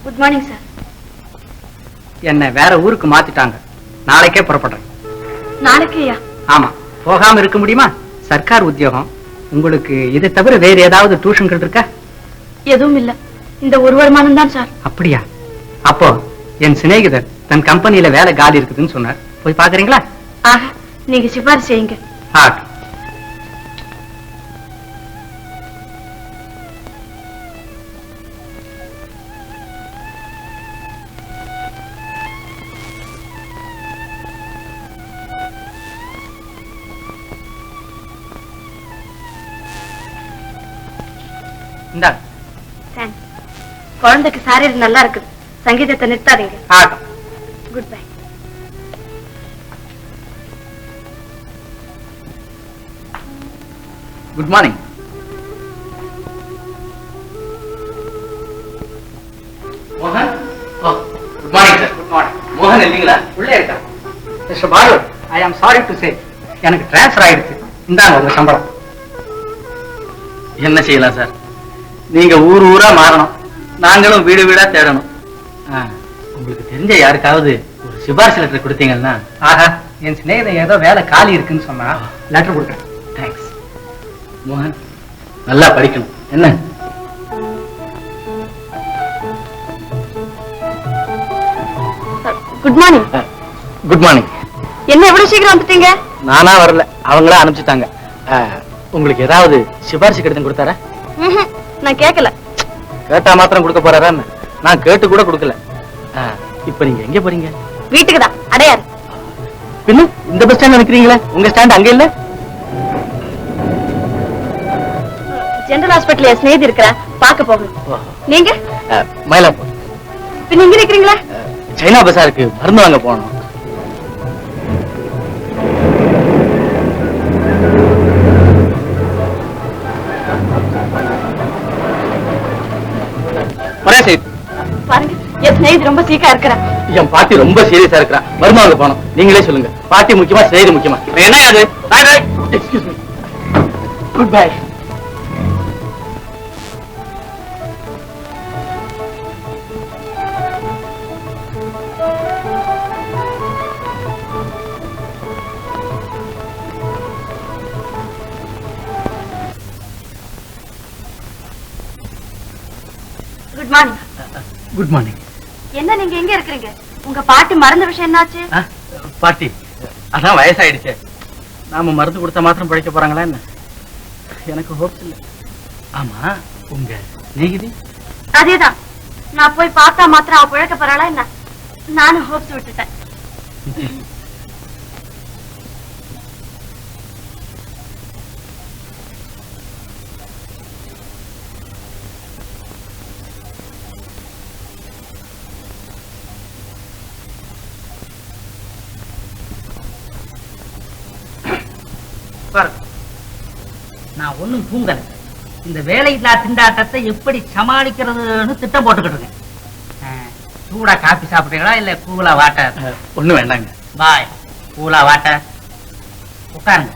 Good morning sir. என்ன வேற ஊருக்கு மாத்திட்டாங்க. நாளைக்கே புறப்படுறேன். நாளைக்கேயா? ஆமா, போகாம இருக்க முடியுமா? சர்க்கார் உத்தியோகம். உங்களுக்கு இதை தவிர வேற ஏதாவது டியூஷன்கள் இருக்கா? எதுவும் இல்ல, இந்த ஒரு வருமானம் தான் சார். அப்படியா? அப்போ என் சிநேகிதர் தன் கம்பெனியில வேலை காலி இருக்குதுன்னு சொன்னார். போய் பாக்குறீங்களா? ஆக, நீங்க சிபாரிசு செய்யுங்க. குழந்தைக்கு சாரீர் நல்லா இருக்கு. சங்கீதத்தை நிறுத்தாதீங்க. Good bye. Good morning. மோகன். Good morning sir. Good morning. மோகன் இல்லீங்களா? உள்ளே இருக்கா. Mister Balu, I am sorry to say, எனக்கு டிரான்ஸ்ஃபர் ஆயிடுச்சு. இந்தாங்க உங்க சம்பளம். என்ன செய்யலாம் சார்? நீங்க ஊர் ஊரா மாறணும், நாங்களும் வீடு வீடா தேடணும். உங்களுக்கு தெரிஞ்ச யாருக்காவது ஒரு சிபாரிசு லெட்டர் கொடுத்தீங்கன்னா. ஆஹா, என் சிநேகிதன் ஏதோ வேலை காலி இருக்குன்னு சொன்னா லெட்டர் கொடுக்குறேன். தேங்க்ஸ். மோகன், நல்லா படிக்கணும். என்ன? Good morning. Good morning. என்ன எவ்வளவு சீக்கிரம் வந்துட்டீங்க? நானா வரல, அவங்களா அனுப்பிச்சுட்டாங்க. உங்களுக்கு ஏதாவது சிபாரிசு கடிதம் கொடுத்தாரா? நான் கேட்கல. கேட்டா மாத்திரம் கொடுக்க போறாரா? நான் கேட்டு கூட கொடுக்கல. இப்ப நீங்க எங்க போறீங்க? வீட்டுக்கு தான். அடையாறு. பின்ன இந்த பஸ் ஸ்டாண்ட் நினைக்கிறீங்களா? உங்க ஸ்டாண்ட் அங்க இல்ல? ஜெனரல் ஹாஸ்பிட்டல் ஸ்நேகிதி இருக்கிற பார்க்க போகணும். நீங்க? மயிலாப்பூர். பின்ன இங்க நிக்கிறீங்களா? சைனா பசாருக்கு மருந்து வாங்க போகணும். பாருங்க, என் ஸ்நேகிதி ரொம்ப சீக்கா இருக்கிறா. என் பாட்டி ரொம்ப சீரியஸா இருக்கிறா. மருந்து வாங்க போகணும். நீங்களே சொல்லுங்க, பாட்டி முக்கியமா ஸ்நேகிதி முக்கியமா? என்ன அது? Excuse me. Good bye. Good morning. Good morning. என்ன நீங்க எங்க இருக்கீங்க? உங்க பாட்டி மறந்த விஷயம் என்னாச்சு? பாட்டி அதான் வயசாயிடுச்சு. நாம மருந்து கொடுத்தா மாத்திரம் பிழைக்க போறாங்களா என்ன? எனக்கு ஹோப்ஸ் இல்ல. ஆமா, உங்க சிநேகிதி? அதேதான். நான் போய் பார்த்தா மாத்திரம் அவ பிழைக்க போறாளா என்ன? நானும் ஹோப்ஸ் விட்டுட்டேன். நான் ஒண்ணும் தூங்கல. இந்த வேலையில்லா திண்டாட்டத்தை எப்படி சமாளிக்கிறதுன்னு திட்டம் போட்டுக்கிட்டு இருக்கேன். சூடா காபி சாப்பிடுறீங்களா இல்ல கூலா வாட்டர்? ஒண்ணும் வேண்டாங்க. பாய், கூலா வாட்டர். உட்காருங்க.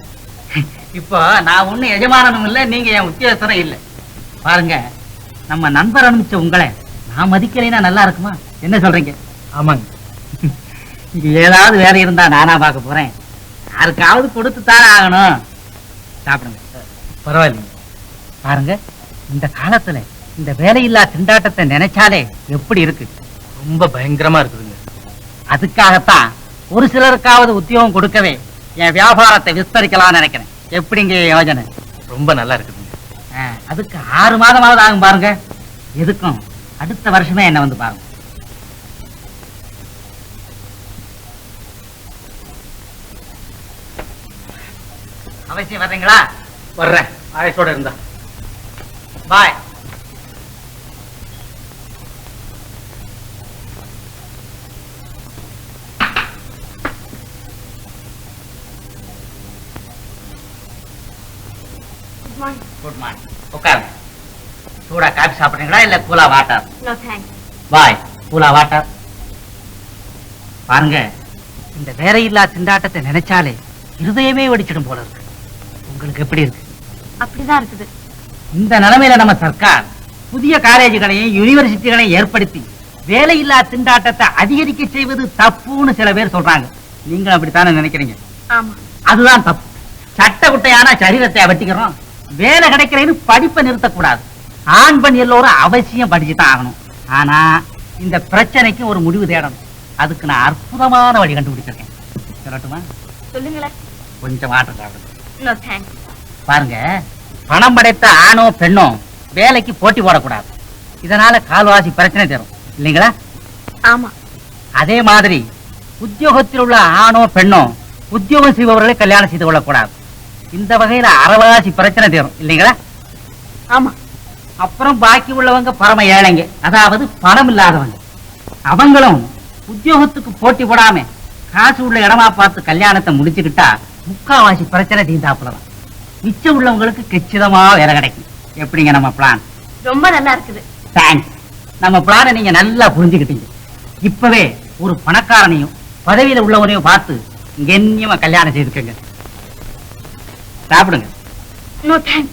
இப்போ நான் ஒண்ணும் எஜமானனும் இல்லை, நீங்க என் உத்தியோகஸ்தரும் இல்லை. பாருங்க, நம்ம நண்பர் அனுப்பிச்ச உங்களை நான் மதிக்கலைன்னா நல்லா இருக்குமா? என்ன சொல்றீங்க? ஆமாங்க. இங்க ஏதாவது வேலை இருந்தா நானா பார்க்க போறேன். யாருக்காவது கொடுத்து தானே ஆகணும். சாப்பிடுங்க. பரவாயில்லைங்க. பாருங்க, இந்த காலத்துல இந்த வேலையில்லா திண்டாட்டத்தை நினைச்சாலே எப்படி இருக்கு? ரொம்ப பயங்கரமா இருக்குதுங்க. அதுக்காகத்தான் ஒரு சிலருக்காவது உத்தியோகம் கொடுக்கவே என் வியாபாரத்தை விஸ்தரிக்கலாம்னு நினைக்கிறேன். எப்படிங்க யோஜனை? ரொம்ப நல்லா இருக்குதுங்க. அதுக்கு 6 மாதமாவது ஆகும் பாருங்க. எதுக்கும் அடுத்த வருஷமே என்ன வந்து பாருங்க. அவசியம் வர்றீங்களா? வர்றேன், ஆயத்தோட இருந்தா. பாய். Good morning. உட்காருங்க. சூடா காபி சாப்பிடுறீங்களா இல்ல கூலா வாட்டர்? No thanks. பாய், கூலா வாட்டர். பாருங்க, இந்த வேலையில்லா திண்டாட்டத்தை நினைச்சாலே இருதயமே வெடிச்சிடும் போல இருக்கு. உங்களுக்கு எப்படி இருக்கு? அப்படிதான் இருக்குது. இந்த நிலைமையில நம்ம சர்க்கார் புதிய காலேஜுகளையும் யூனிவர்சிட்டிகளையும் ஏற்படுத்தி வேலையில்லா திண்டாட்டத்தை அதிகரிக்க செய்வது தப்புன்னு சில பேர் சொல்றாங்க. நீங்க அப்படித்தானே நினைக்கிறீங்க? ஆமா, அதுதான் தப்பு. சட்ட குட்டையான சரீரத்தை வெட்டிக்கிறோம். வேலை கிடைக்கிறேன்னு படிப்பை நிறுத்தக்கூடாது. ஆண் பெண் எல்லோரும் அவசியம் படிச்சுதான் ஆகணும். ஆனா இந்த பிரச்சனைக்கு ஒரு முடிவு தேடணும். அதுக்கு நான் அற்புதமான வழி கண்டுபிடிச்சிருக்கேன். சொல்லட்டுமா? சொல்லுங்களேன். கொஞ்சம் வாட்டர் சாப்பிடுங்க. No thanks. பாருங்க, பணம் படைத்த ஆணோ பெண்ணோ வேலைக்கு போட்டி போடக்கூடாது. இதனால கால்வாசி பிரச்சனை தரும் இல்லைங்களா? ஆமா. அதே மாதிரி உத்தியோகத்தில் உள்ள ஆணோ பெண்ணோ உத்தியோகம் செய்பவர்களை கல்யாணம் செய்து கொள்ளக்கூடாது. இந்த வகையில அறவாசி பிரச்சனை தரும் இல்லைங்களா? ஆமா. அப்புறம் பாக்கி உள்ளவங்க பரம ஏழைங்க, அதாவது பணம் இல்லாதவங்க. அவங்களும் உத்தியோகத்துக்கு போட்டி போடாம காசு உள்ள இடமா பார்த்து கல்யாணத்தை முடிச்சுக்கிட்டா முக்காவாசி பிரச்சனை தீர்ந்தாப்புலதான். மிச்சம் உள்ளவங்களுக்கு கச்சிதமா வேலை கிடைக்கும். எப்படிங்க நம்ம பிளான்? ரொம்ப நல்லா இருக்குது. தேங்க்ஸ். நம்ம பிளானை நீங்க நல்லா புரிஞ்சுக்கிட்டீங்க. இப்பவே ஒரு பணக்காரனையும் பதவியில உள்ளவனையும் பார்த்து கண்ணியமா கல்யாணம் செய்துக்கங்க. சாப்பிடுங்க. No thanks.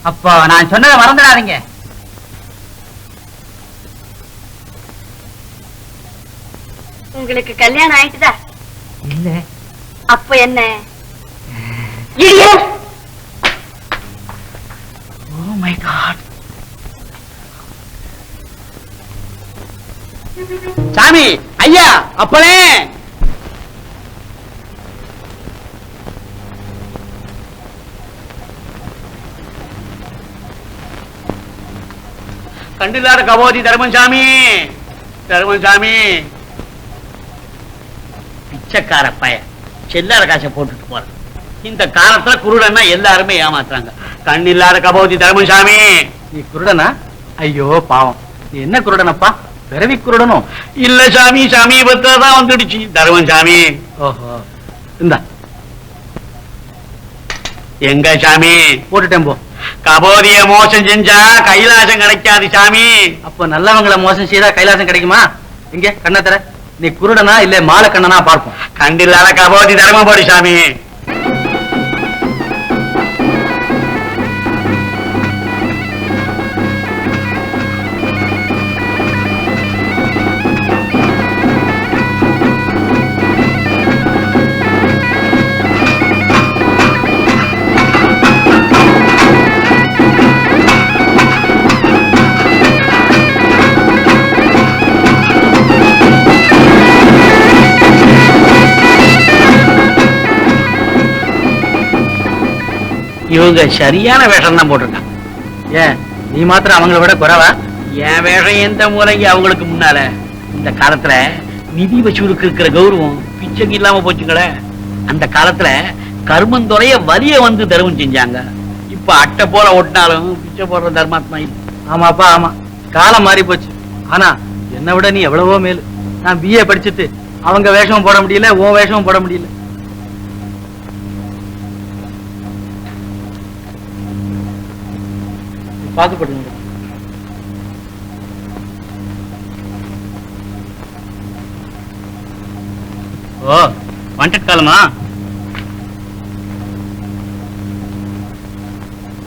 அப்போ நான் சொன்னதை மறந்துடாதீங்க. உங்களுக்கு கல்யாணம் ஆயிட்டுதா? இல்ல. அப்ப என்ன? Idiot! Oh my God. சாமி ஐயா, அப்பனே. கண்டில்லாத கபோதி தர்மசாமி, தர்மசாமி. பிச்சைக்கார பைய செல்லார காசை போட்டுட்டு போற. இந்த காலத்துல குருடன்னா எல்லாருமே ஏமாத்துறாங்க. கண்ணில்லாத கபோதி தர்மசாமி. நீ குருடனா? ஐயோ பாவம். நீ என்ன குருடனப்பா? பிறவி குருடனும் இல்ல சாமி, சமீபத்தான் வந்துடுச்சு தர்மசாமி. ஓஹோ, இந்தா. எங்க சாமி? போட்டுட்டேன் போ. கபோதிய மோசம் செஞ்சா கைலாசம் கிடைக்காது சாமி. அப்ப நல்லவங்களை மோசம் செய்தா கைலாசம் கிடைக்குமா? இங்க கண்ணத்தர, நீ குருடனா இல்ல மாலை கண்ணனா பார்ப்போம். கண்டில்லாத கபோதி தர்மபடி சாமி. இவங்க சரியான வேஷம் தான் போட்டிருக்கான். ஏன் நீ மாத்திரம் அவங்கள விட குறைவா? என் வேஷம் எந்த மூலைங்க அவங்களுக்கு முன்னால? இந்த காலத்துல நிதி வசூலுக்கு இருக்கிற கௌரவம் பிச்சைக்கு இல்லாம போச்சுங்களே. அந்த காலத்துல கர்மந்துறைய வலிய வந்து தர்மம் செஞ்சாங்க. இப்ப அட்டை போல ஒட்டினாலும் பிச்சை போடுற தர்மாத்மா இல்லை. ஆமாப்பா ஆமா, காலம் மாறி போச்சு. ஆனா என்னை விட நீ எவ்வளவோ மேலு. நான் பிஏ படிச்சுட்டு அவங்க வேஷமும் போட முடியல, உன் வேஷமும் போட முடியல. பாத்துப்படுங்க. ஓ, வாண்டட் காலமா?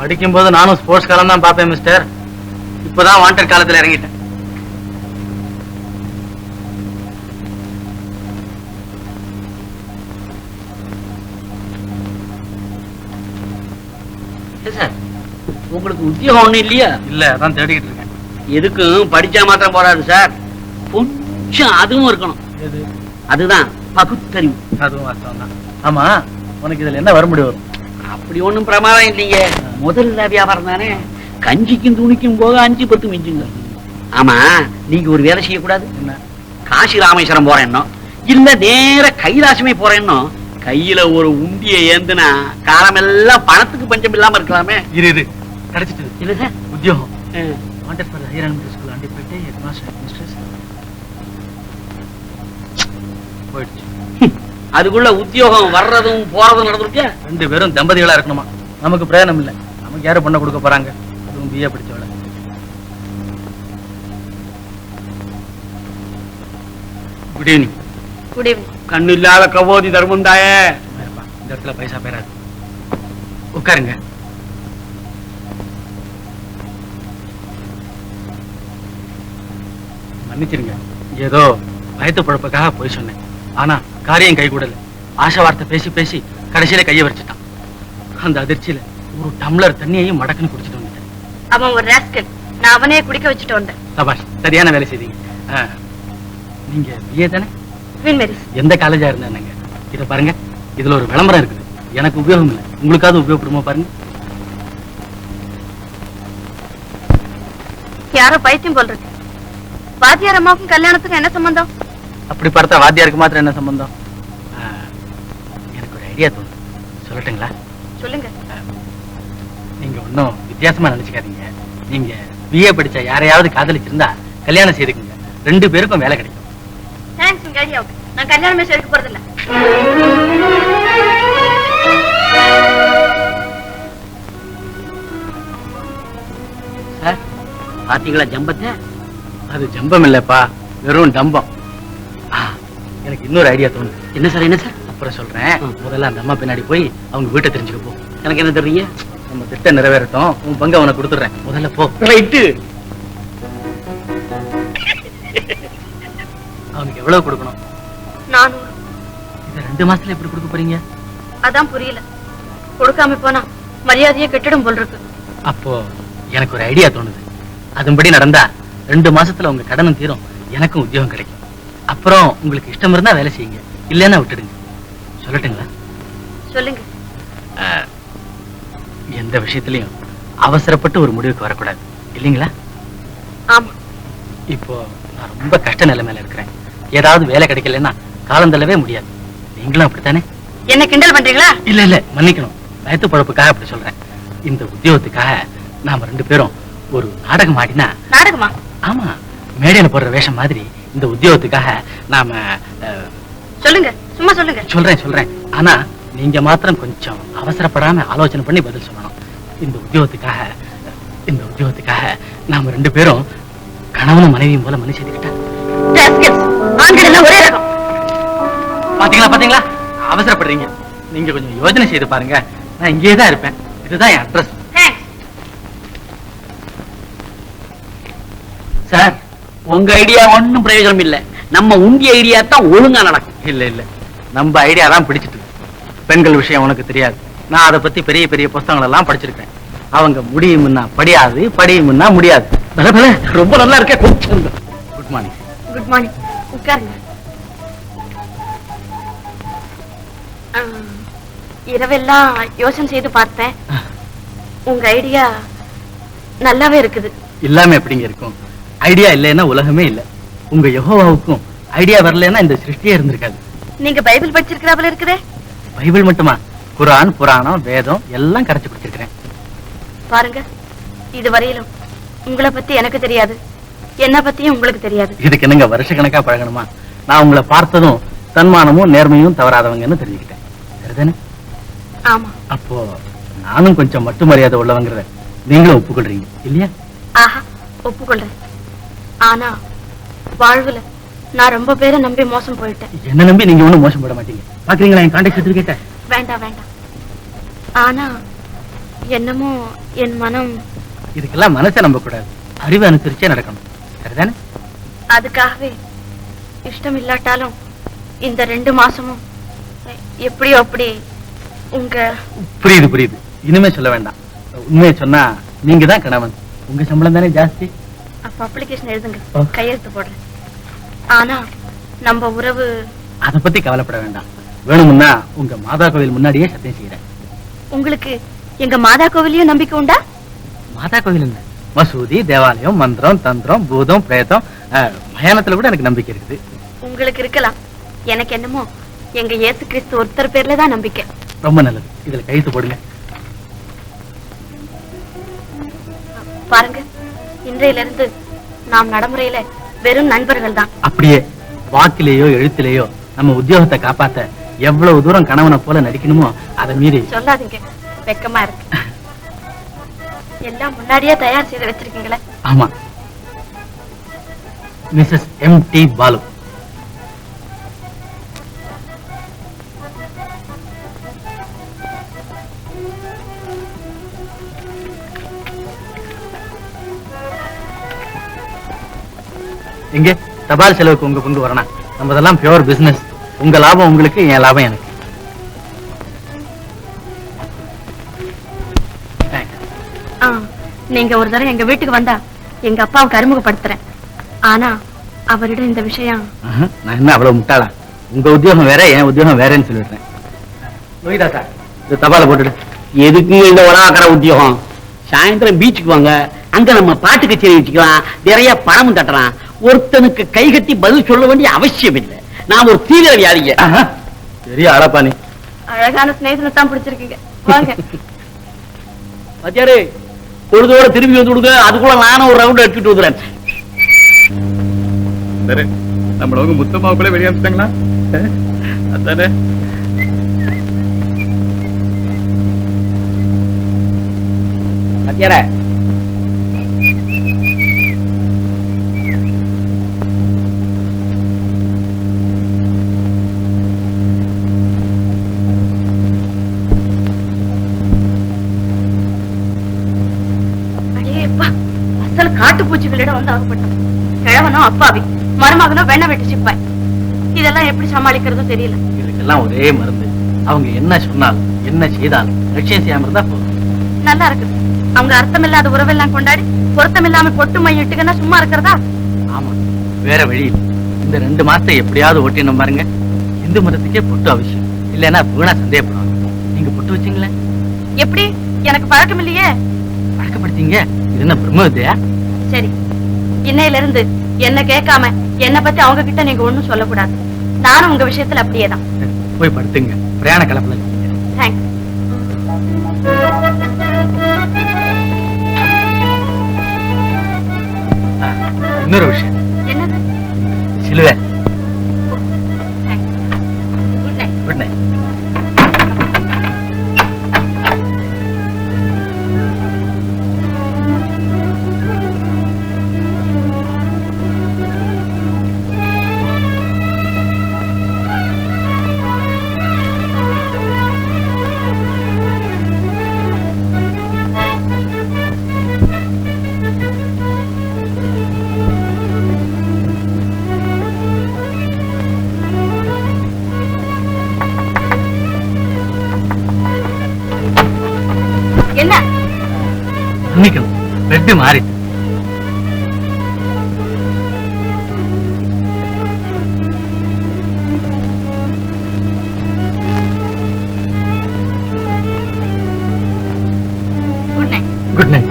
படிக்கும் போது நானும் ஸ்போர்ட்ஸ் காலம் தான் பாப்பேன் மிஸ்டர். இப்பதான் வாண்டட் காலத்துல இறங்கிட்டேன். சார், உங்களுக்கு உத்தியோகம் ஒண்ணும் இல்லையா? இல்ல, அதான் தேடிக்கிட்டு இருக்கேன். எதுக்கும் படிச்சா மாத்திரம் போறாது சார், கொஞ்சம் அதுவும் இருக்கணும். அதுதான் பகுத்தறிவு. அதுவும் வாஸ்தவம் தான். ஆமா, உனக்கு இதுல என்ன வர முடியும்? அப்படி ஒண்ணும் பிரமாதம் இல்லைங்க. முதல்ல வியாபாரம் தானே, கஞ்சிக்கும் துணிக்கும் போக 5-10 மிஞ்சுங்க. ஆமா, நீங்க ஒரு வேலை செய்யக்கூடாது. என்ன? காசி ராமேஸ்வரம் போறேன்னோ இல்ல நேர கைலாசமே போறேன்னோ கையில ஒரு உண்டியை ஏந்துனா காலமெல்லாம் பணத்துக்கு பஞ்சம் இல்லாம இருக்கலாமே. இரு கிடைச்சிட்டு இல்ல சார் உத்தியோகம். Wanted for higher elementary school Andipettai headmaster mistress. போயிடுச்சு. அதுக்குள்ள உத்தியோகம் வர்றதும் போறதும் நடந்துருக்கியா? 2 பேரும் தம்பதிகளா இருக்கணுமா? நமக்கு பிரயோஜனம் இல்ல. நமக்கு யாரும் பண்ண கொடுக்க போறாங்க? அதுவும் பிஏ படிச்சவள. Good evening. Good evening. கண்ணு இல்லாத கபோதி தர்மம் தாயே. இந்த இடத்துல பைசா பேராது. உட்காருங்க. மன்னிச்சிருங்க, ஏதோ வயத்து பழப்புக்காக போய் சொன்னேன். ஆனா காரியம் கை கூடல. ஆசை வார்த்தை பேசி பேசி கடைசியில கையை வச்சுட்டான். அந்த அதிர்ச்சியில ஒரு டம்ளர் தண்ணியையும் மடக்குன்னு குடிச்சிட்டு வந்துட்டேன். அவன் ஒரு ராஸ்கல். நான் அவனே குடிக்க வச்சுட்டு வந்தேன். சபாஷ், சரியான வேலை செய்தீங்க. நீங்க பிஏ தானே? Queen Mary's. எந்த காலேஜா இருந்தாங்க? இதை பாருங்க, இதுல ஒரு விளம்பரம் இருக்குது. எனக்கு உபயோகம் இல்லை, உங்களுக்காவது உபயோகப்படுமா பாருங்க. யாரோ பைத்தியம் போல் இருக்கு. வாத்தியார் அம்மாவுக்கும் கல்யாணத்துக்கும் என்ன சம்பந்தம்? அப்படி பார்த்தா வாத்தியாருக்கு மாத்திரம் என்ன சம்பந்தம்? எனக்கு ஒரு ஐடியா தோணுது, சொல்லட்டுங்களா? சொல்லுங்க. நீங்க ஒன்னும் வித்தியாசமா நினைச்சுக்காதீங்க. நீங்க பிஏ படிச்ச யாரையாவது காதலிச்சிருந்தா கல்யாணம் செய்துக்குங்க. 2 பேருக்கும் வேலை கிடைக்கும். தேங்க்ஸ் உங்க ஐடியாவுக்கு. நான் கல்யாணமே செய்ய போறதில்ல. சார், பாத்தீங்களா ஜம்பத்தை? அது ஜம்பம் இல்லப்பா, வெறும் டம்பம். எனக்கு இன்னொரு ஐடியா தோணுது. என்ன சார்? என்ன சார்? அப்புறம் சொல்றேன். முதல்ல அந்த அம்மா பின்னாடி போய் அவங்க வீட்டை தெரிஞ்சுக்க போ. எனக்கு என்ன தெரியுங்க? நம்ம திட்டம் நிறைவேறட்டும், உன் பங்கு அவனை கொடுத்துடுறேன். முதல்ல போ. ரைட்டு. அவனுக்கு எவ்வளவு கொடுக்கணும்? 400. இதை 2 மாசத்துல எப்படி கொடுக்க போறீங்க? அதான் புரியல. கொடுக்காம போனா மரியாதையே கெட்டிடும் போல் இருக்கு. அப்போ எனக்கு ஒரு ஐடியா தோணுது. அதன்படி நடந்தா 2 மாசத்துல உங்க கடனும் தீரும், எனக்கும் உத்தியோகம் கிடைக்கும். அப்புறம் உங்களுக்கு இஷ்டம் இருந்தா வேலை செய்யுங்க, இல்லைன்னா விட்டுடுங்க. சொல்லட்டுங்களா? சொல்லுங்க. எந்த விஷயத்திலையும் அவசரப்பட்டு ஒரு முடிவுக்கு வரக்கூடாது, இல்லைங்களா? ஆமா. இப்போ நான் ரொம்ப கஷ்ட நிலைமையில இருக்கிறேன். ஏதாவது வேலை கிடைக்கலன்னா காலம் தள்ளவே முடியாது. நீங்களும் அப்படித்தானே? என்ன கிண்டல் பண்றீங்களா? இல்ல இல்ல, மன்னிக்கணும். வயத்து பழப்புக்காக அப்படி சொல்றேன். இந்த உத்தியோகத்துக்காக நாம 2 பேரும் ஒரு நாடகம் ஆடினா. நாடகமா? ஆமா, மேடையில போடுற வேஷம் மாதிரி இந்த உத்தியோகத்துக்காக நாம சொல்லுங்க, சும்மா சொல்லுங்க. சொல்றேன். ஆனா நீங்க மாத்திரம் கொஞ்சம் அவசரப்படாம ஆலோசனை பண்ணி பதில் சொல்லணும். இந்த உத்தியோகத்துக்காக நாம 2 பேரும் கணவனும் மனைவியும் போல மனு செய்துக்கிட்டா. ஆண்கள் எல்லாம் ஒரே ரகம். பாத்தீங்களா? அவசரப்படுறீங்க. நீங்க கொஞ்சம் யோசனை செய்து பாருங்க. நான் இங்கேயே தான் இருப்பேன். இதுதான் என் அட்ரஸ். சார், உங்க ஐடியா ஒன்னும் பிரயோஜனம் இல்ல. நம்ம உங்க ஐடியா தான் ஒழுங்கா நடக்கும். இல்ல, நம்ம ஐடியா தான் பிடிச்சிட்டு. பெண்கள் விஷயம் உனக்கு தெரியாது. நான் அதை பத்தி பெரிய பெரிய புத்தகங்கள் எல்லாம் படிச்சிருக்கேன். அவங்க முடியும்னா படியாது, படியும்னா முடியாது. ரொம்ப நல்லா இருக்க. Good morning. Good morning. உட்காருங்க. இரவெல்லாம் யோசனை செய்து பார்த்தேன். உங்க ஐடியா நல்லாவே இருக்குது. இல்லாம எப்படிங்க இருக்கும்? ஐடியா இல்லைன்னா உலகமே இல்ல. உங்க யெகோவாவுக்கும் ஐடியா வரலன்னா இந்த சிருஷ்டியே இருந்திருக்காது. நீங்க பைபிள் படிச்சிருக்கிறாப்புல இருக்குதே. பைபிள் மட்டுமா? குர்ஆன், புராணம், வேதம் எல்லாம் கரைச்சு குடிச்சிருக்கிறேன். பாருங்க, இது வரையிலும் உங்களை பத்தி எனக்கு தெரியாது, என்ன பத்தியும் உங்களுக்கு தெரியாது. இதுக்கு என்னங்க வருஷ கணக்கா பழகணுமா? நான் உங்களை பார்த்ததும் தன்மானமும் நேர்மையும் தவறாதவங்கன்னு தெரிஞ்சுக்கிட்டேன். சரிதானே? ஆமா. அப்போ நானும் கொஞ்சம் மட்டு மரியாதை உள்ளவங்கிறத நீங்களும் ஒப்புக்கொள்றீங்க இல்லையா? ஆஹா, ஒப்புக்கொள்றேன். ஆனா வாழ்வுல நான் ரொம்ப பேரை நம்பி மோசம் போயிட்டேன். என்ன நம்பி நீங்க ஒண்ணும் மோசம் போட மாட்டீங்க. பாக்குறீங்களா என் கான்டாக்ட் சர்டிபிகேட்ட? வேண்டாம். ஆனா என்னமோ என் மனம். இதுக்கெல்லாம் மனசை நம்ப கூடாது, அறிவு அனுசரிச்சே நடக்கணும். சரிதானே? அதுக்காகவே இஷ்டம் இல்லாட்டாலும் இந்த 2 மாசமும் எப்படியோ அப்படி உங்க. புரியுது. இனிமே சொல்ல வேண்டாம். உண்மையை சொன்னா நீங்க தான் கணவன். உங்க சம்பளம் தானே ஜாஸ்தி. அப்ப அப்ளிகேஷன் எழுதுங்க, கையெழுத்து போடுறேன். ஆனா நம்ம உறவு. அதை பத்தி கவலைப்பட வேண்டாம். வேணும்னா உங்க மாதா கோவில் முன்னாடியே சத்தியம் செய்யறேன். உங்களுக்கு எங்க மாதா கோவிலையும் நம்பிக்கை உண்டா? மாதா கோவில் என்ன, மசூதி, தேவாலயம், மந்திரம், தந்திரம், பூதம், பிரேதம், மயானத்துல கூட எனக்கு நம்பிக்கை இருக்குது. உங்களுக்கு இருக்கலாம், எனக்கு என்னமோ எங்க இயேசு கிறிஸ்து ஒருத்தர் பேர்ல தான் நம்பிக்கை. ரொம்ப நல்லது. இதுல கையெழுத்து போடுங்க. பாருங்க, இன்றையில இருந்து நாம் நடைமுறையில வெறும் நண்பர்கள் தான். அப்படியே வாக்கிலேயோ எழுத்திலேயோ நம்ம உத்தியோகத்தை காப்பாத்த எவ்வளவு தூரம் கணவனை போல நடிக்கணுமோ அதை மீறி. சொல்லாதீங்க, வெக்கமா இருக்கு. எல்லாம் முன்னாடியே தயார் செய்து வச்சிருக்கீங்களே. ஆமா, மிஸ்ஸஸ் M.T. பாலு. எங்க தபால் செலவுக்கு உங்க பங்கு வரணும். நம்மதெல்லாம் பியூர் பிசினஸ். உங்க லாபம் உங்களுக்கு, என் லாபம் எனக்கு. நீங்க ஒரு தடவை எங்க வீட்டுக்கு வந்தா எங்க அப்பாவுக்கு அறிமுகப்படுத்துறேன். ஆனா அவரிடம் இந்த விஷயம். நான் என்ன அவ்வளவு முட்டாளா? உங்க உத்தியோகம் வேற, என் உத்தியோகம் வேறன்னு சொல்லிடுறேன். நோய்தாத்தா, இந்த தபால போட்டுடு. எதுக்கு இந்த உலகாக்கிற உத்தியோகம்? சாயந்தரம் பீச்சுக்கு வாங்க, அங்க நம்ம பாட்டு கச்சேரி வச்சுக்கலாம், நிறைய பணமும் தட்டலாம். ஒருத்தனுக்கு கை கட்டி பதில் சொல்ல வேண்டிய அவசியம் இல்லை. நான் ஒரு தீவிர வியாதிங்க. பெரிய ஆளப்பா நீ. அழகான ஸ்நேகிதனை தான் பிடிச்சிருக்கீங்க. வாங்க. மத்தியாரு பொழுதோட திரும்பி வந்து கொடுங்க, அதுக்குள்ள நானும் ஒரு ரவுண்ட் எடுத்துட்டு வந்துடுறேன். சரி, நம்மளவங்க முத்தமாவுக்குள்ள வெளியே வந்துட்டாங்களா? அதானே. மத்தியார அசல் காட்டுப்பூச்சிகளிடம் வந்து ஆகப்பட்டோம். கிழவனோ அப்பாவி, மருமகனோ வெண்ண வெட்டி சிப்பாய். இதெல்லாம் எப்படி சமாளிக்கிறதும் தெரியல. இதுக்கெல்லாம் ஒரே மருந்து. அவங்க என்ன சொன்னாலும் என்ன செய்தாலும் லட்சியம் செய்யாம இருந்தா போதும். நல்லா இருக்குது. அவங்க அர்த்தமில்லாத உறவெல்லாம் கொண்டாடி பொருத்தம் இல்லாம கொட்டு மையிட்டுங்கன்னா சும்மா இருக்கிறதா? ஆமா, வேற வழி இல்லை. இந்த 2 மாசத்தை எப்படியாவது ஓட்டினோம் பாருங்க. இந்து மதத்துக்கே பொட்டு அவசியம். இல்லைன்னா வீணா சந்தேகப்படுவாங்க. நீங்க பொட்டு வச்சீங்களே? எப்படி? எனக்கு பழக்கம் இல்லையே. பழக்கப்படுத்தீங்க? இது என்ன பிரம்ம வித்தையா? சரி, இன்னையில இருந்து என்ன கேட்காம என்ன பத்தி அவங்க கிட்ட நீங்க ஒண்ணும் சொல்லக்கூடாது. நானும் உங்க விஷயத்துல அப்படியேதான். போய் படுத்துங்க, பிரயாண கலப்பல. தேங்க்ஸ். இன்னொரு விஷயம். என்னது? சிலுவை. Good night. Good night. என்ன? மன்னிக்கணும், பெட் மாறிட்டு. Good night. Good night.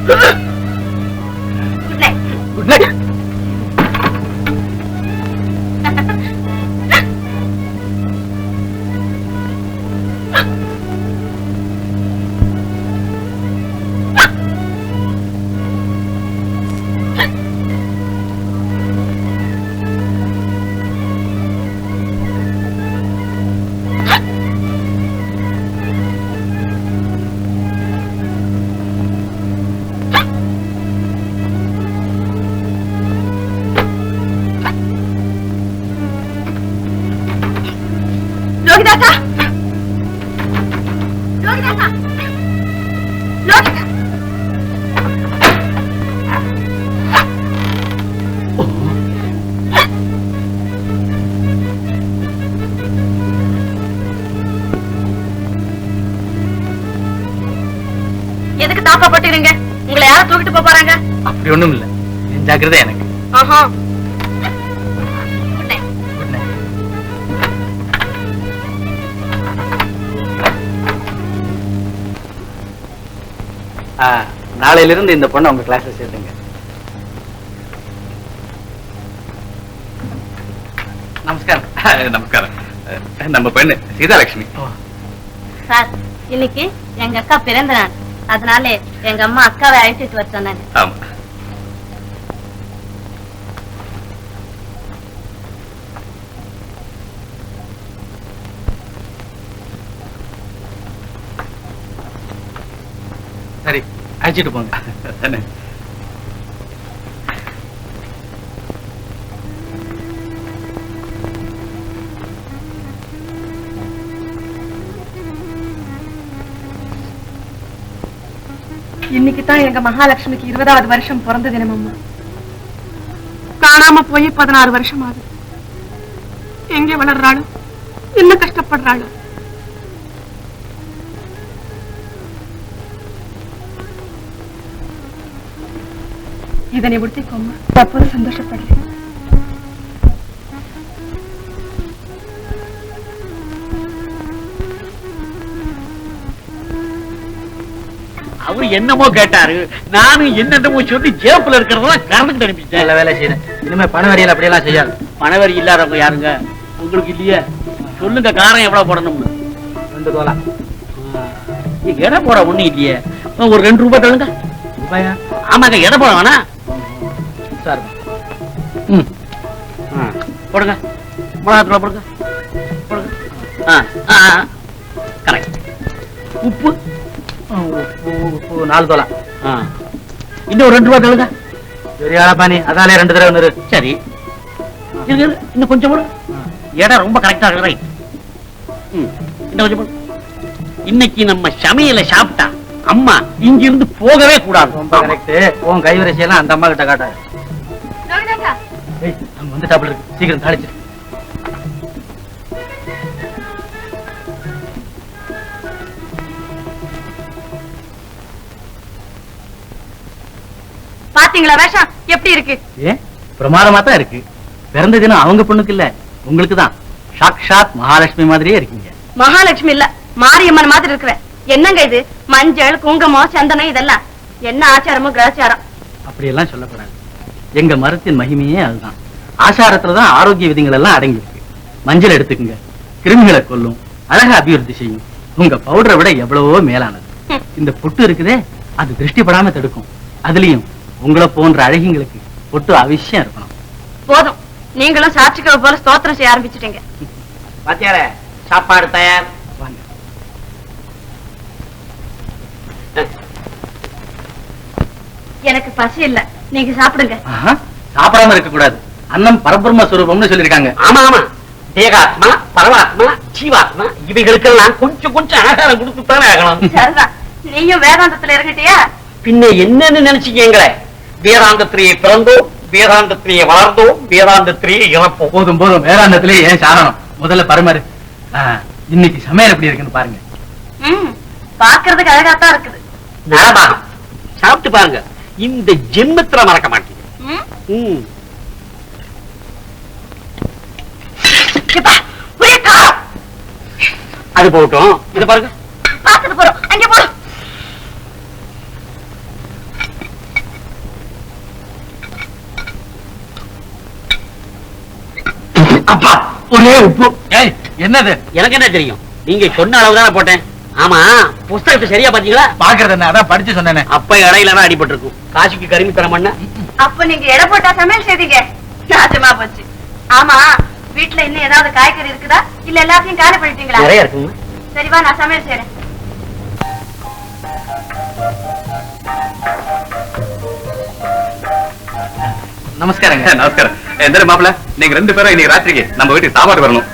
Good night. Good night. லோகிதாசா, லோகிதாசா, லோகிதா. எதுக்கு தாப்பா போட்டுறீங்க? உங்களை யாரும் தூக்கிட்டு போறாங்க? அப்படி ஒண்ணும் இல்ல, என் ஜாக்கிரதை எனக்கு. ஆஹா. Good night. Good night. நாளையில இருந்து இந்த பொண்ணை உங்க கிளாஸ்ல சேர்த்துங்க. நமஸ்காரம். நமஸ்காரம். நம்ம பெண்ணு சீதாலட்சுமி. சார், இன்னைக்கு எங்க அக்கா பிறந்த நாள், அதனால எங்க அம்மா அக்காவை அழைச்சிட்டு வர சொன்னாங்க. ஆமா. சரி, அழைச்சிட்டு போங்க. இன்னைக்கு தான் எங்க மகாலட்சுமிக்கு 20வது வருஷம் பிறந்த தினம் அம்மா. காணாம போய் 16 வருஷம் ஆகுது. எங்க வளர்றாளோ, என்ன கஷ்டப்படுறாளோ. இதனை முடித்துக்கோமா, அப்போது சந்தோஷப்படுறேன். அவரு என்னமோ கேட்டாரு, நானும் என்னென்னமோ சொல்லி ஜேப்புல இருக்கிறதெல்லாம் கறந்துட்டு அனுப்பிச்சேன். நல்ல வேலை செய்யறேன். இனிமே பண வரியில் அப்படியெல்லாம் செய்யாது. பணவரி இல்லாதவங்க யாருங்க? உங்களுக்கு இல்லையே? சொல்லுங்க, காரம் எவ்வளவு போடணும்னு. 2 தோலா. எடை போட ஒண்ணும் இல்லையே. ஒரு 2 ரூபாய் தள்ளுங்க. ரூபாயா? ஆமாங்க, எடை போட வேணா. சார், போடுங்க, மிளகாத்தூள போடுங்க. போடுங்க. கரெக்ட். உப்பு உப்பு 4 தோலா. இன்னும் ஒரு 2 ரூபாய் தள்ளுங்க. சரியாளா பாணி, அதாலே 2 தடவை நிறு. சரி, இன்னும் கொஞ்சம் போடு. எடை ரொம்ப கரெக்டா இருக்கு. ரைட். இன்னும் கொஞ்சம் போடு. இன்னைக்கு நம்ம சமையல சாப்பிட்டா அம்மா இங்கிருந்து போகவே கூடாது. ரொம்ப கரெக்ட். உன் கைவரிசையெல்லாம் அந்த அம்மா கிட்ட காட்டாது. அங்க வந்து சாப்பிட இருக்கு, சீக்கிரம் தாளிச்சிரு. பாத்தீங்களா வேஷம் எப்படி இருக்கு? ஏன் பிரமாதமா தான் இருக்கு. பிறந்த தினம் அவங்க பொண்ணுக்கு இல்ல, உங்களுக்கு தான். சாக்ஷாத் மகாலட்சுமி மாதிரியே இருக்கீங்க. மகாலட்சுமி இல்ல, மாரியம்மன் மாதிரி இருக்கிற. என்னங்க இது? மஞ்சள், குங்குமம், சந்தனம், இதெல்லாம் என்ன ஆச்சாரமோ கிரகச்சாரம்? அப்படியெல்லாம் சொல்லக்கூடாது. எங்க மரத்தின் மகிமையே அதுதான். ஆசாரத்துலதான் ஆரோக்கிய விதிகள் எல்லாம் அடங்கி இருக்கு. மஞ்சள் எடுத்துக்குங்க, கிருமிகளை கொல்லும், அழகா அபிவிருத்தி செய்யும். உங்க பவுடரை விட எவ்வளவோ மேலானது. இந்த பொட்டு இருக்குதே, அது திருஷ்டிப்படாம தடுக்கும். அதுலயும் உங்களை போன்ற அழகிங்களுக்கு பொட்டு அவசியம் இருக்கணும். போதும், நீங்களும் சாட்சிக்கவை போல ஸ்தோத்திரம் செய்ய ஆரம்பிச்சிட்டீங்க. பாத்தியார, சாப்பாடு தயார். வாங்க. எனக்கு பசி இல்ல, நீங்க சாப்பிடுங்க. சாப்பிடாம இருக்க கூடாது. அன்னம் பரபிரம்ம ஸ்வரூபம்னு சொல்லிருக்காங்க. ஆமா ஆமா, தேகாத்மா, பரமாத்மா, ஜீவாத்மா இவைகளுக்கெல்லாம் கொஞ்சம் கொஞ்சம் ஆகாரம் கொடுத்துத்தானே ஆகணும். சரிதான், நீயும் வேதாந்தத்துல இறங்கிட்டியா? பின்ன என்னன்னு நினைச்சுக்கீங்களே, வேதாந்தத்திலேயே பிறந்தோம், வேதாந்தத்திலேயே வளர்ந்தோம், வேதாந்தத்திலேயே இறப்போம். போதும் போதும், வேதாந்தத்திலே ஏன் சாகணும்? முதல்ல பரமாறு. இன்னைக்கு சமையல் எப்படி இருக்குன்னு பாருங்க. பாக்குறதுக்கு அழகாத்தான் இருக்குது. நரபாகம் சாப்பிட்டு பாருங்க, இந்த ஜென்மத்துல மறக்க மாட்டீங்க. அது போகட்டும், இத பாருங்க. பாத்துட்டு போறோம், அங்க போ. அப்பா, ஒரே உப்பு. ஏய், என்னது? எனக்கு என்ன தெரியும்? நீங்க சொன்ன அளவு தானே போட்டேன். ஆமா, புஸ்தகத்தை சரியா பாத்தீங்களா? பாக்குறது என்ன, அதான் படிச்சு சொன்னேனே. அப்ப இடையில தான் அடிபட்டு இருக்கும். காசிக்கு கருமித்தனம் பண்ண. அப்ப நீங்க எடை போட்டா சமையல் செய்தீங்க. நாசமா போச்சு. ஆமா, வீட்டுல இன்னும் ஏதாவது காய்கறி இருக்குதா, இல்ல எல்லாத்தையும் காலி பண்ணிட்டீங்களா? நிறைய இருக்குங்க. சரிவா, நான் சமையல் செய்யறேன். நமஸ்காரங்க. நமஸ்காரம். எந்த மாப்பிள்ள, நீங்க 2 பேரும் இன்னைக்கு ராத்திரிக்கு நம்ம வீட்டுக்கு சாப்பாடு வரணும்.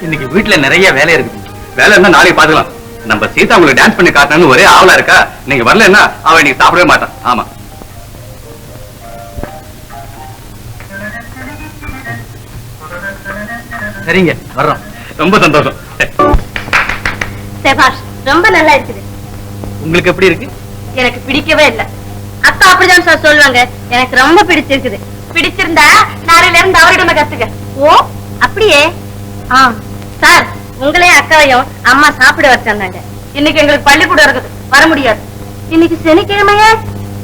இன்னைக்கு வீட்டுல நிறைய வேலை இருக்கு. வேலை என்ன நாளைக்கு பாத்துக்கலாம். நம்ம சீதா உங்களுக்கு டான்ஸ் பண்ணி காட்டணும்னு ஒரே ஆவலா இருக்கா. நீங்க வரலன்னா அவன் இன்னைக்கு சாப்பிடவே மாட்டான். ஆமா. சரிங்க, வர்றோம். ரொம்ப சந்தோஷம். செபாஷ், ரொம்ப நல்லா இருக்குது. உங்களுக்கு எப்படி இருக்கு? எனக்கு பிடிக்கவே இல்ல. அக்கா அப்படிதான் சார் சொல்லுவாங்க. எனக்கு ரொம்ப பிடிச்சிருக்குது. பிடிச்சிருந்தா நாளையில இருந்து அவரிடமே கத்துக்க. ஓ அப்படியே? சார் உங்களையும் அக்காவையும் அம்மா சாப்பிட வச்சிருந்தாங்க. இன்னைக்கு எங்களுக்கு பள்ளிக்கூடம் இருக்குது, வர முடியாது. இன்னைக்கு சனிக்கிழமையே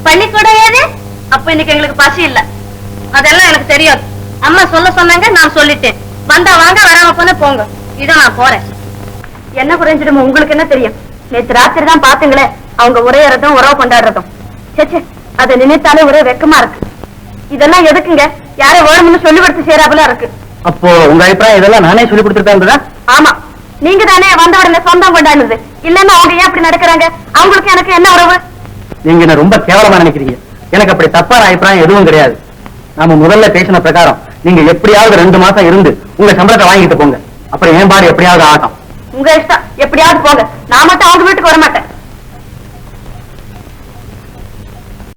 பள்ளிக்கூடம் ஏது? அப்ப இன்னைக்கு எங்களுக்கு பசி இல்ல. அதெல்லாம் எனக்கு தெரியாது. அம்மா சொல்ல சொன்னாங்க, நான் சொல்லிட்டேன். வந்தா வாங்க, வராம போன போங்க. இதான் நான் போறேன். என்ன குறைஞ்சிடும் உங்களுக்கு என்ன தெரியும்? நேற்று ராத்திரி தான் பாத்துங்களே அவங்க உரையறதும் உறவு கொண்டாடுறதும். சேச்சே, அதை நினைத்தாலே ஒரே வெக்கமா இருக்கு. இதெல்லாம் எதுக்குங்க? யாரோ வேணும்னு சொல்லி கொடுத்து சேராபலா இருக்கு. அப்போ உங்க அபிப்பிராயம் இதெல்லாம் நானே சொல்லி கொடுத்துருக்கேன். ஆமா, நீங்க தானே வந்த உடனே சொந்தம் கொண்டாடுறது. இல்லன்னா அவங்க ஏன் அப்படி நடக்கிறாங்க? அவங்களுக்கு எனக்கு என்ன உறவு? நீங்க என்ன ரொம்ப கேவலமா நினைக்கிறீங்க. எனக்கு அப்படி தப்பான அபிப்பிராயம் எதுவும் கிடையாது. நாம முதல்ல பேசின பிரகாரம் நீங்க எப்படியாவது 2 மாசம் இருந்து உங்க சம்பளத்தை வாங்கிட்டு போங்க. அப்புறம் ஏன் பாடு எப்படியாவது ஆகட்டும். உங்க இஷ்டம், எப்படியாவது போங்க. நான் மட்டும் அவங்க வீட்டுக்கு வர மாட்டேன்.